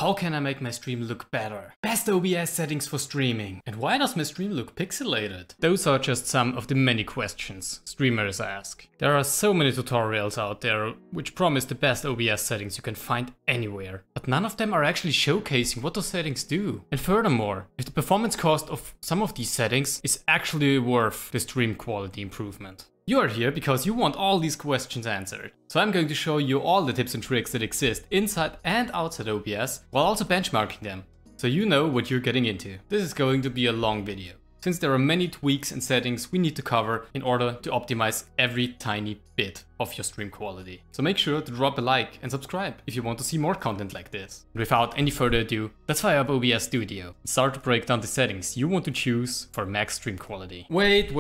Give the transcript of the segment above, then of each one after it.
How can I make my stream look better? Best OBS settings for streaming. And why does my stream look pixelated? Those are just some of the many questions streamers ask. There are so many tutorials out there which promise the best OBS settings you can find anywhere. But none of them are actually showcasing what those settings do. And furthermore, if the performance cost of some of these settings is actually worth the stream quality improvement. You are here because you want all these questions answered. So I'm going to show you all the tips and tricks that exist inside and outside OBS, while also benchmarking them, so you know what you're getting into. This is going to be a long video, since there are many tweaks and settings we need to cover in order to optimize every tiny bit of your stream quality. So make sure to drop a like and subscribe if you want to see more content like this. And without any further ado, let's fire up OBS Studio and start to break down the settings you want to choose for max stream quality. Wait.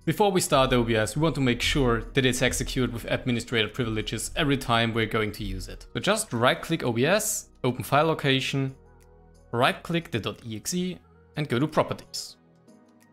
Before we start OBS, we want to make sure that it's executed with administrator privileges every time we're going to use it. So just right-click OBS, open file location, right-click the .exe and go to Properties.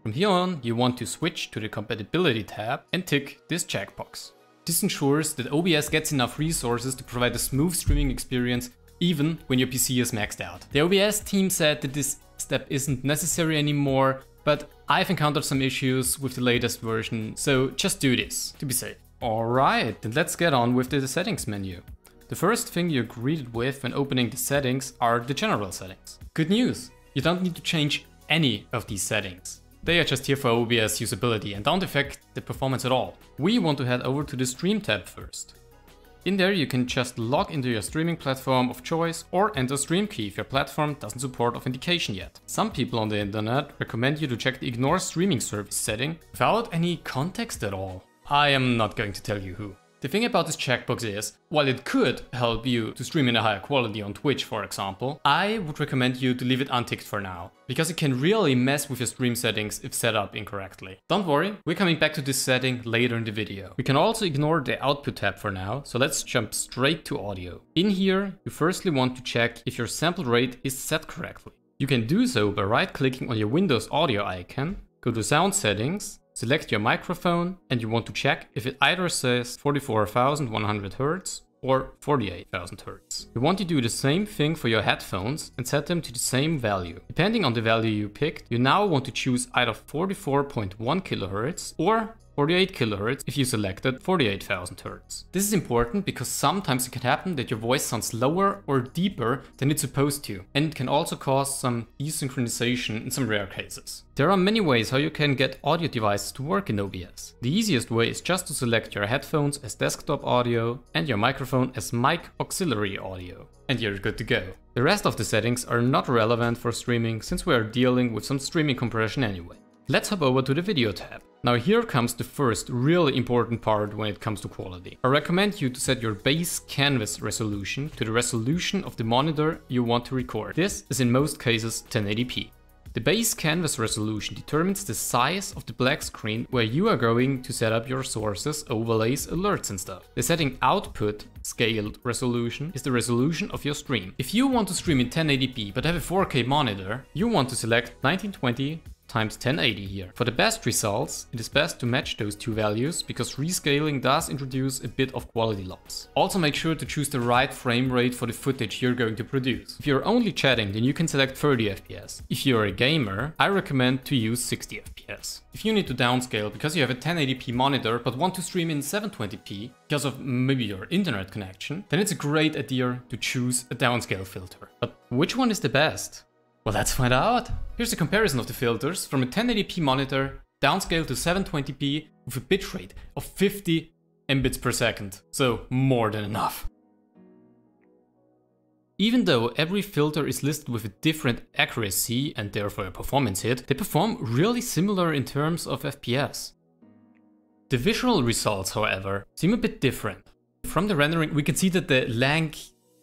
From here on, you want to switch to the Compatibility tab and tick this checkbox. This ensures that OBS gets enough resources to provide a smooth streaming experience even when your PC is maxed out. The OBS team said that this step isn't necessary anymore, but I've encountered some issues with the latest version, so just do this to be safe. Alright, then let's get on with the settings menu. The first thing you're greeted with when opening the settings are the general settings. Good news, you don't need to change any of these settings. They are just here for OBS usability and don't affect the performance at all. We want to head over to the Stream tab first. In there you can just log into your streaming platform of choice or enter stream key if your platform doesn't support authentication yet. Some people on the internet recommend you to check the ignore streaming service setting without any context at all. I am not going to tell you who. The thing about this checkbox is, while it could help you to stream in a higher quality on Twitch for example, I would recommend you to leave it unticked for now, because it can really mess with your stream settings if set up incorrectly. Don't worry, we're coming back to this setting later in the video. We can also ignore the output tab for now, so let's jump straight to audio. In here, you firstly want to check if your sample rate is set correctly. You can do so by right-clicking on your Windows audio icon, go to sound settings, select your microphone, and you want to check if it either says 44,100 Hz or 48,000 Hz. You want to do the same thing for your headphones and set them to the same value. Depending on the value you picked, you now want to choose either 44.1 kHz or 48 kHz if you selected 48,000 Hz. This is important because sometimes it can happen that your voice sounds lower or deeper than it's supposed to, and it can also cause some desynchronization in some rare cases. There are many ways how you can get audio devices to work in OBS. The easiest way is just to select your headphones as desktop audio and your microphone as mic auxiliary audio, and you're good to go. The rest of the settings are not relevant for streaming since we are dealing with some streaming compression anyway. Let's hop over to the video tab. Now here comes the first really important part when it comes to quality. I recommend you to set your base canvas resolution to the resolution of the monitor you want to record. This is in most cases 1080p. The base canvas resolution determines the size of the black screen where you are going to set up your sources, overlays, alerts and stuff. The setting output scaled resolution is the resolution of your stream. If you want to stream in 1080p but have a 4K monitor, you want to select 1920 times 1080 here. For the best results, it is best to match those two values because rescaling does introduce a bit of quality loss. Also make sure to choose the right frame rate for the footage you're going to produce. If you're only chatting, then you can select 30 FPS. If you're a gamer, I recommend to use 60 FPS. If you need to downscale because you have a 1080p monitor but want to stream in 720p because of maybe your internet connection, then it's a great idea to choose a downscale filter. But which one is the best? Well, let's find out. Here's a comparison of the filters from a 1080p monitor downscaled to 720p with a bitrate of 50 Mbits per second, so more than enough. Even though every filter is listed with a different accuracy and therefore a performance hit, they perform really similar in terms of FPS. The visual results, however, seem a bit different. From the rendering, we can see that the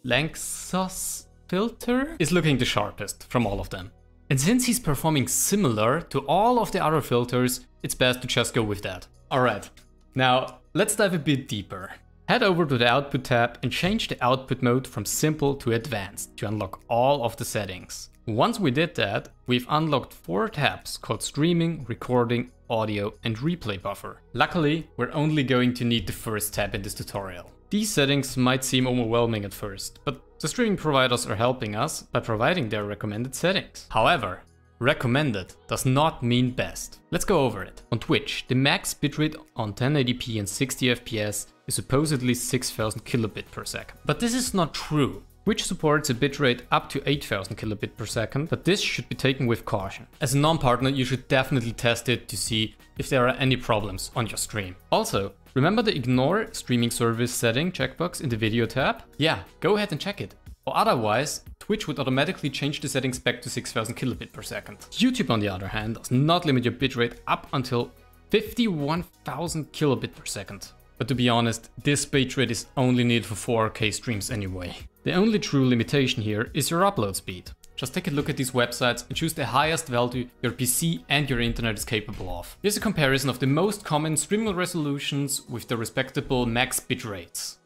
Lanczos filter is looking the sharpest from all of them. And since he's performing similar to all of the other filters, it's best to just go with that. Alright, now let's dive a bit deeper. Head over to the output tab and change the output mode from simple to advanced to unlock all of the settings. Once we did that, we've unlocked 4 tabs called streaming, recording, audio and replay buffer. Luckily, we're only going to need the first tab in this tutorial. These settings might seem overwhelming at first, but The streaming providers are helping us by providing their recommended settings. However, recommended does not mean best. Let's go over it. On Twitch, the max bitrate on 1080p and 60 FPS is supposedly 6000 kilobit per second. But this is not true. Twitch supports a bitrate up to 8000 kilobit per second, but this should be taken with caution. As a non-partner, you should definitely test it to see if there are any problems on your stream. Also, remember the ignore streaming service setting checkbox in the video tab? Yeah, go ahead and check it. Or otherwise, Twitch would automatically change the settings back to 6000 kilobit per second. YouTube, on the other hand, does not limit your bitrate up until 51,000 kilobit per second. But to be honest, this bitrate is only needed for 4K streams anyway. The only true limitation here is your upload speed. Just take a look at these websites and choose the highest value your PC and your internet is capable of. Here's a comparison of the most common streaming resolutions with the respectable max bitrates.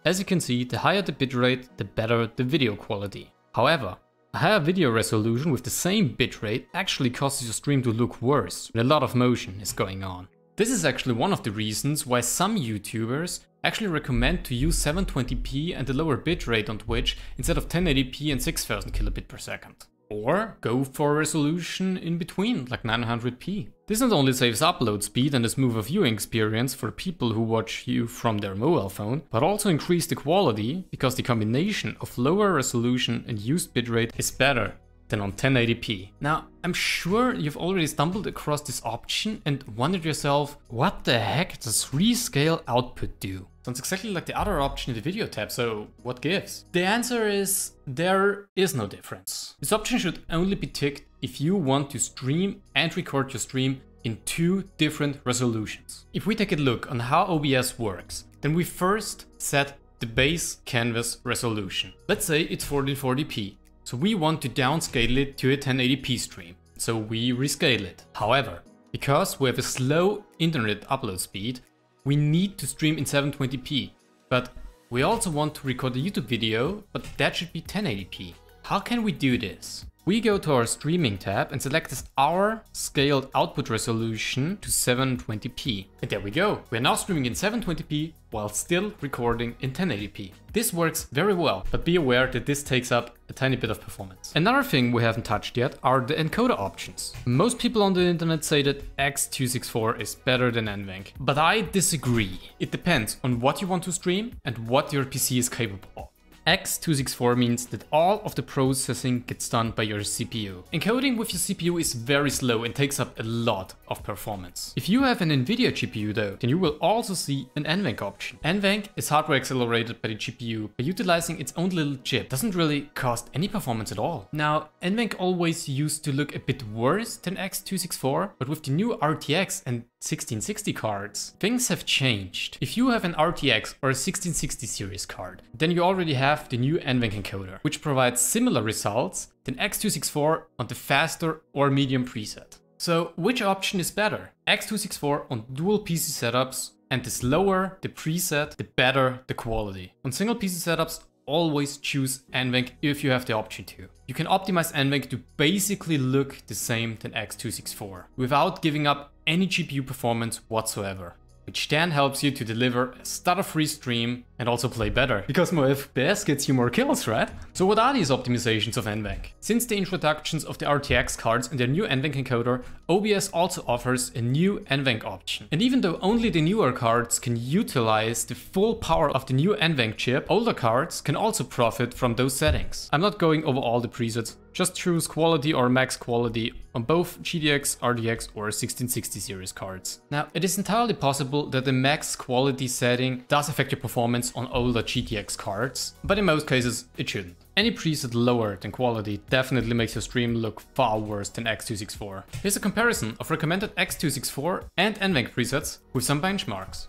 As you can see, the higher the bitrate, the better the video quality. However, a higher video resolution with the same bitrate actually causes your stream to look worse when a lot of motion is going on. This is actually one of the reasons why some YouTubers actually recommend to use 720p and a lower bitrate on Twitch instead of 1080p and 6000 kilobit per second. Or go for a resolution in between, like 900p. This not only saves upload speed and a smoother viewing experience for people who watch you from their mobile phone, but also increase the quality because the combination of lower resolution and used bitrate is better than on 1080p. Now, I'm sure you've already stumbled across this option and wondered yourself, what the heck does rescale output do? Sounds exactly like the other option in the video tab, so what gives? The answer is, there is no difference. This option should only be ticked if you want to stream and record your stream in 2 different resolutions. If we take a look on how OBS works, then we first set the base canvas resolution. Let's say it's 1440p. So we want to downscale it to a 1080p stream, so we rescale it. However, because we have a slow internet upload speed, we need to stream in 720p, but we also want to record a YouTube video, but that should be 1080p. How can we do this? We go to our streaming tab and select as our scaled output resolution to 720p. And there we go. We're now streaming in 720p while still recording in 1080p. This works very well, but be aware that this takes up a tiny bit of performance. Another thing we haven't touched yet are the encoder options. Most people on the internet say that X264 is better than NVENC, but I disagree. It depends on what you want to stream and what your PC is capable of. X264 means that all of the processing gets done by your CPU. Encoding with your CPU is very slow and takes up a lot of performance. If you have an NVIDIA GPU though, then you will also see an NVENC option. NVENC is hardware accelerated by the GPU by utilizing its own little chip. Doesn't really cost any performance at all. Now, NVENC always used to look a bit worse than X264, but with the new RTX and 1660 cards, things have changed. If you have an RTX or a 1660 series card, then you already have the new NVENC encoder, which provides similar results than X264 on the faster or medium preset. So which option is better? X264 on dual PC setups, and the slower the preset, the better the quality. On single PC setups, always choose NVENC if you have the option to. You can optimize NVENC to basically look the same than X264 without giving up any GPU performance whatsoever, which then helps you to deliver a stutter-free stream and also play better, because more FPS gets you more kills, right? So what are these optimizations of NVENC? Since the introductions of the RTX cards and their new NVENC encoder, OBS also offers a new NVENC option. And even though only the newer cards can utilize the full power of the new NVENC chip, older cards can also profit from those settings. I'm not going over all the presets, just choose quality or max quality on both GTX, RTX or 1660 series cards. Now, it is entirely possible that the max quality setting does affect your performance on older GTX cards, but in most cases it shouldn't. Any preset lower than quality definitely makes your stream look far worse than X264. Here's a comparison of recommended X264 and NVENC presets with some benchmarks.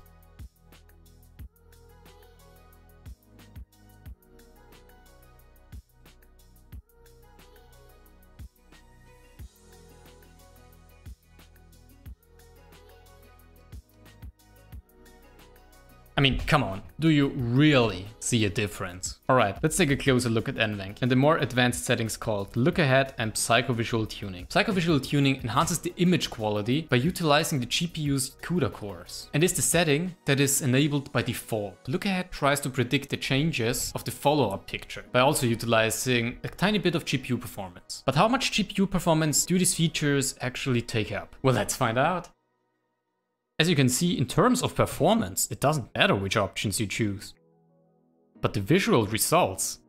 I mean, come on, do you really see a difference? Alright, let's take a closer look at NVENC and the more advanced settings called Look Ahead and Psychovisual Tuning. Psychovisual Tuning enhances the image quality by utilizing the GPU's CUDA cores and is the setting that is enabled by default. Look Ahead tries to predict the changes of the follow-up picture by also utilizing a tiny bit of GPU performance. But how much GPU performance do these features actually take up? Well, let's find out. As you can see, in terms of performance, it doesn't matter which options you choose. But the visual results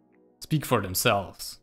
speak for themselves.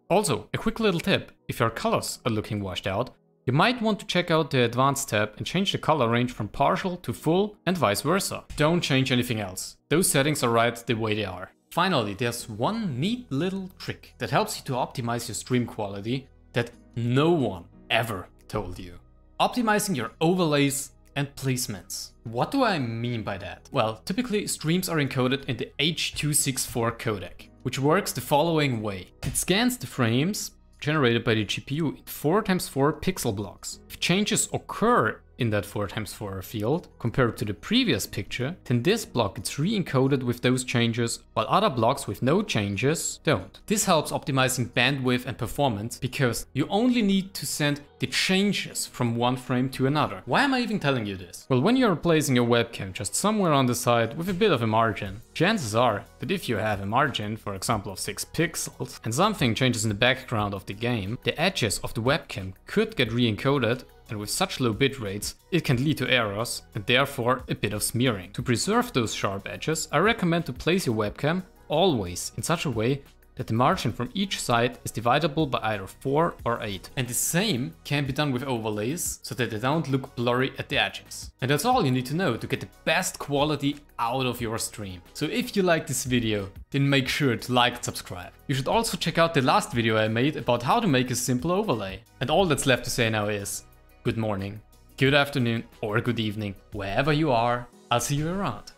Also, a quick little tip, if your colors are looking washed out, you might want to check out the Advanced tab and change the color range from partial to full and vice versa. Don't change anything else. Those settings are right the way they are. Finally, there's one neat little trick that helps you to optimize your stream quality that no one ever told you. Optimizing your overlays and placements. What do I mean by that? Well, typically streams are encoded in the H.264 codec, which works the following way. It scans the frames generated by the GPU in 4x4 pixel blocks. If changes occur in that 4x4 field compared to the previous picture, then this block gets re-encoded with those changes, while other blocks with no changes don't. This helps optimizing bandwidth and performance because you only need to send the changes from one frame to another. Why am I even telling you this? Well, when you're placing your webcam just somewhere on the side with a bit of a margin, chances are that if you have a margin, for example of 6 pixels, and something changes in the background of the game, the edges of the webcam could get re-encoded, and with such low bit rates, it can lead to errors and therefore a bit of smearing. To preserve those sharp edges, I recommend to place your webcam always in such a way that the margin from each side is divisible by either 4 or 8. And the same can be done with overlays so that they don't look blurry at the edges. And that's all you need to know to get the best quality out of your stream. So if you like this video, then make sure to like and subscribe. You should also check out the last video I made about how to make a simple overlay. And all that's left to say now is good morning, good afternoon, or good evening, wherever you are. I'll see you around.